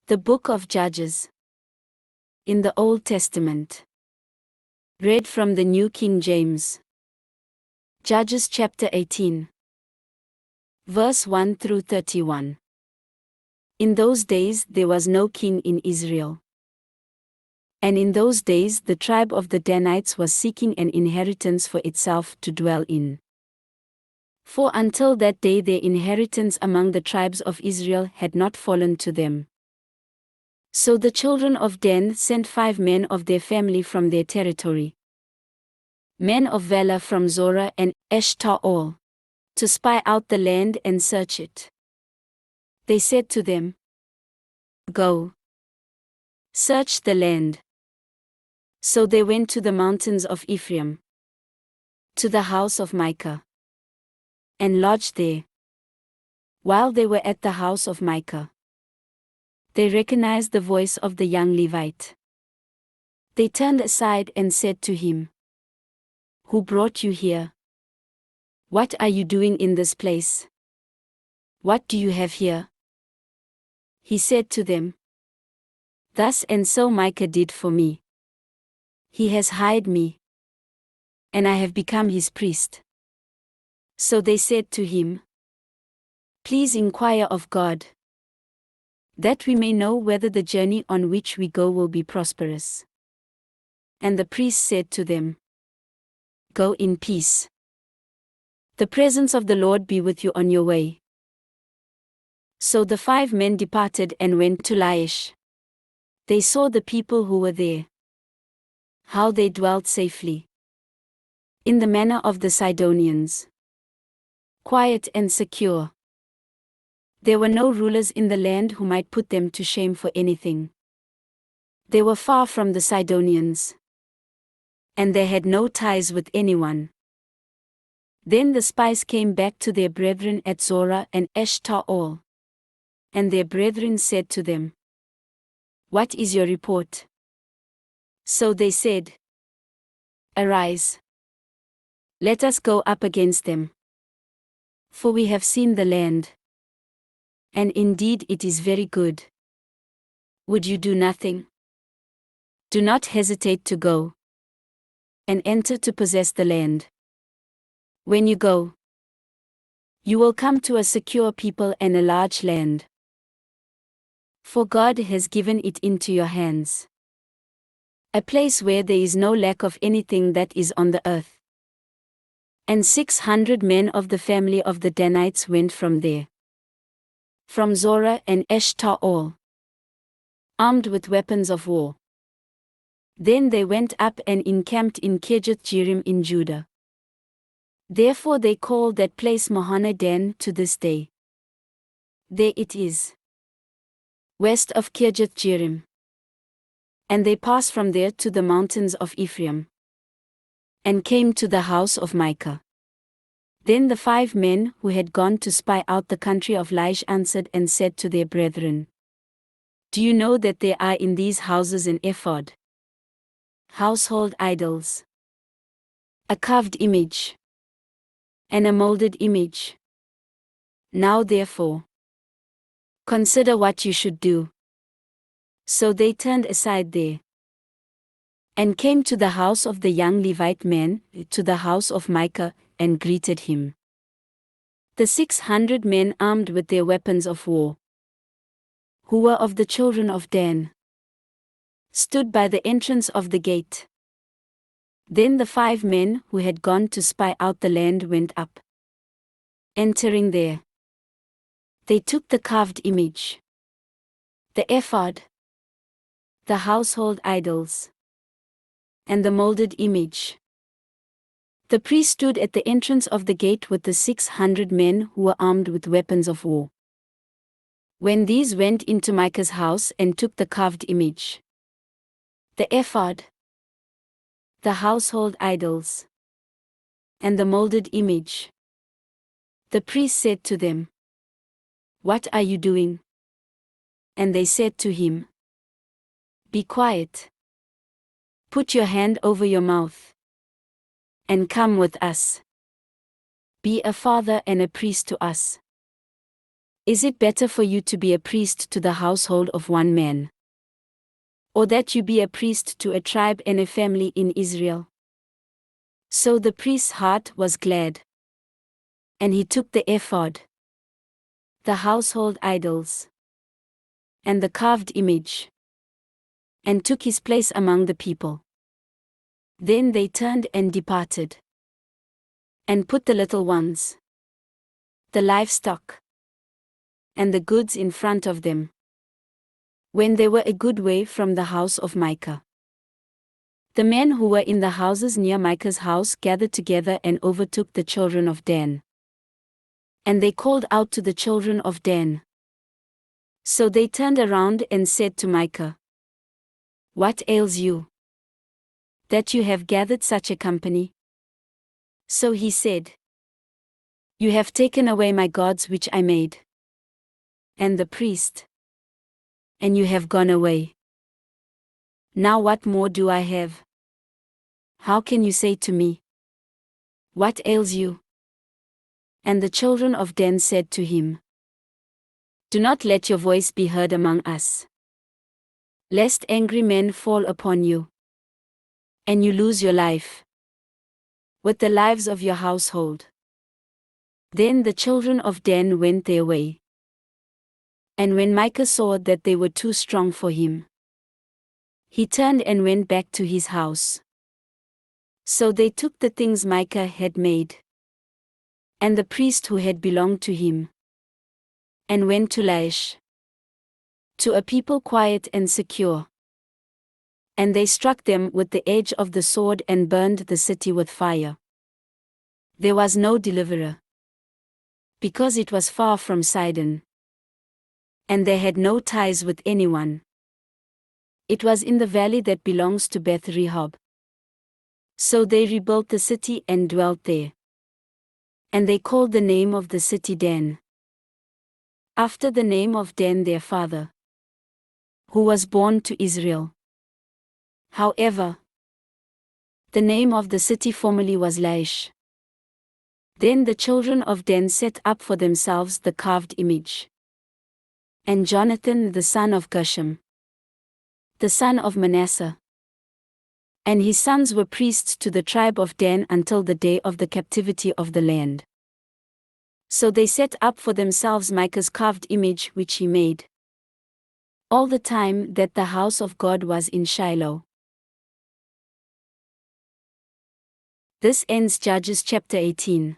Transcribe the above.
The Book of Judges. In the Old Testament. Read from the New King James. Judges chapter 18. Verse 1 through 31. In those days there was no king in Israel. And in those days the tribe of the Danites was seeking an inheritance for itself to dwell in. For until that day their inheritance among the tribes of Israel had not fallen to them. So the children of Dan sent 5 men of their family from their territory, men of valor from Zorah and Eshtaol, to spy out the land and search it. They said to them, "Go, search the land." So they went to the mountains of Ephraim, to the house of Micah, and lodged there. While they were at the house of Micah, they recognized the voice of the young Levite. They turned aside and said to him, "Who brought you here? What are you doing in this place? What do you have here?" He said to them, "Thus and so Micah did for me. He has hired me, and I have become his priest." So they said to him, "Please inquire of God, that we may know whether the journey on which we go will be prosperous." And the priest said to them, "Go in peace. The presence of the Lord be with you on your way." So the 5 men departed and went to Laish. They saw the people who were there, how they dwelt safely, in the manner of the Sidonians, quiet and secure. There were no rulers in the land who might put them to shame for anything. They were far from the Sidonians, and they had no ties with anyone. Then the spies came back to their brethren at Zorah and Eshtaol. And their brethren said to them, "What is your report?" So they said, "Arise. Let us go up against them. For we have seen the land, and indeed it is very good. Would you do nothing? Do not hesitate to go and enter to possess the land. When you go, you will come to a secure people and a large land. For God has given it into your hands, a place where there is no lack of anything that is on the earth." And 600 men of the family of the Danites went from there, from Zorah and Eshtaol, armed with weapons of war. Then they went up and encamped in Kirjath-jearim in Judah. Therefore they call that place Mahaneh Dan to this day. There it is, west of Kirjath-jearim. And they passed from there to the mountains of Ephraim, and came to the house of Micah. Then the 5 men who had gone to spy out the country of Laish answered and said to their brethren, "Do you know that there are in these houses an ephod, household idols, a carved image, and a molded image? Now therefore, consider what you should do." So they turned aside there, and came to the house of the young Levite man, to the house of Micah, and greeted him. The 600 men armed with their weapons of war, who were of the children of Dan, stood by the entrance of the gate. Then the 5 men who had gone to spy out the land went up. Entering there, they took the carved image, the ephod, the household idols, and the molded image. The priest stood at the entrance of the gate with the 600 men who were armed with weapons of war. When these went into Micah's house and took the carved image, the ephod, the household idols, and the molded image, the priest said to them, "What are you doing?" And they said to him, "Be quiet. Put your hand over your mouth, and come with us. Be a father and a priest to us." Is it better for you to be a priest to the household of one man, or that you be a priest to a tribe and a family in Israel?" So the priest's heart was glad. And he took the ephod, the household idols, and the carved image, and took his place among the people. Then they turned and departed, and put the little ones, the livestock, and the goods in front of them, when they were a good way from the house of Micah. The men who were in the houses near Micah's house gathered together and overtook the children of Dan. And they called out to the children of Dan. So they turned around and said to Micah, "What ails you, that you have gathered such a company?" So he said, "You have taken away my gods which I made, and the priest, and you have gone away. Now what more do I have? How can you say to me, 'What ails you?'" And the children of Dan said to him, "Do not let your voice be heard among us, lest angry men fall upon you, and you lose your life, with the lives of your household." Then the children of Dan went their way. And when Micah saw that they were too strong for him, he turned and went back to his house. So they took the things Micah had made, and the priest who had belonged to him, and went to Laish, to a people quiet and secure. And they struck them with the edge of the sword and burned the city with fire. There was no deliverer, because it was far from Sidon, and they had no ties with anyone. It was in the valley that belongs to Beth Rehob. So they rebuilt the city and dwelt there. And they called the name of the city Dan, after the name of Dan their father, who was born to Israel. However, the name of the city formerly was Laish. Then the children of Dan set up for themselves the carved image. And Jonathan the son of Gershom, the son of Manasseh, and his sons were priests to the tribe of Dan until the day of the captivity of the land. So they set up for themselves Micah's carved image which he made, all the time that the house of God was in Shiloh. This ends Judges chapter 18.